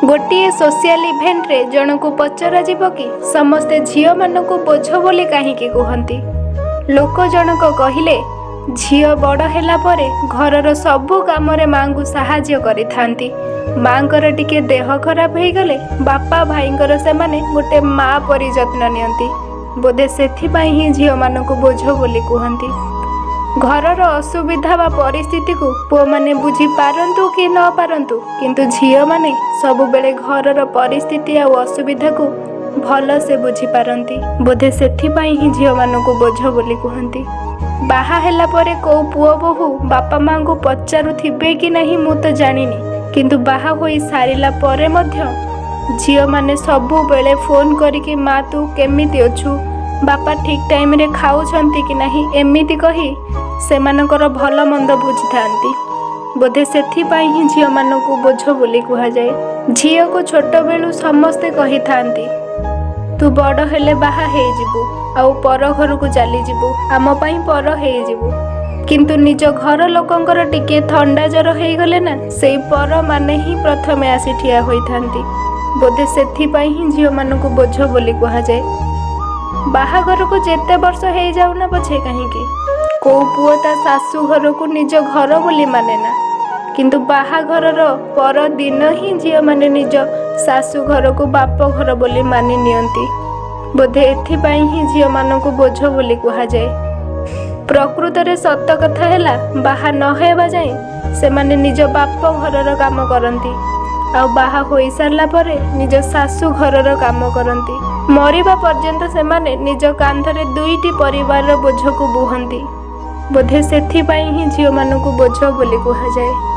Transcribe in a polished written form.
गोटे social event रे जनकु पचरा जीव कि समस्ते झियो मानकु बोझ बोली कहीं कहती। लोक जनक कहले झियो बड़ हैला परे घरर सबु काम रे माँ को साहाय्य करिथांती। माँकर टिके देह खराब हो गले बापा भाईंकर से माने गोटे माँ परी जत्न नियंती। बोधे सेथिपाई ही झियो मानकु बोझ बोली कहती। घरर असुविधा बा परिस्थिति को पुओ माने बुझी पारंतु कि न पारंतु किंतु झियो माने सब बेले घरर परिस्थिति आ असुविधा को भल से बुझी पारंती। बोधे सेथिपाई ही झियो मानकु बोझ बोली कहती। बाहा हैला परे को पुओ बहु बापा माँ को पचारू थिबे कि नहीं मु तो जानिनी, किंतु बाहा होई सारिला परे मध्य झियो माने सबु बेले फोन करिके माँ तू केमिति अछु, बापा ठीक टाइम रे खाउछंती कि नहीं एमिति कही सेमानकर भल मंद बुझी थांती। बोधे सेथिपाई ही झियो मानकु बोझ बोली कहा जाए। झियो को छोट बेलू समस्ते कही थांती तू बड़ हेले बाहा हे जिबु आउ पर घर को चली जिबु आम पई पर हे जिबु, किंतु निज घर लोकंकर टिके थंडा जर हे गले ना सेई पर माने ही प्रथमे आसी ठिया होई थांती। बोधे सेथिपाई ही झियो मानकु बोझ बोली कहा जाए। बाहाघर को जेते वर्ष हो जाऊ ना पछे कहीं को पुओ ता सासू घर को निज घर बोली माने ना, किंतु बाहाघर पर दिन ही झियो माने निज सासू घर को बाप घर बोली मानि नियंती। बोधे एथिपाई ही झियो मानकु बोझ बोली कहा जाए। प्रकृत रे सत कथा हैला बाहा न हेबा जाए से माने निज बाप घरर काम करंती आ बाहा होई सारला परे निज सासू घरर काम करंती। मरिबा पर्यंत से माने निज कांधरे दुईटी परिवार बोझ को बुहंती। बोधे सेथिपाई ही झियो मानकु बोझ बोली कहा जाए।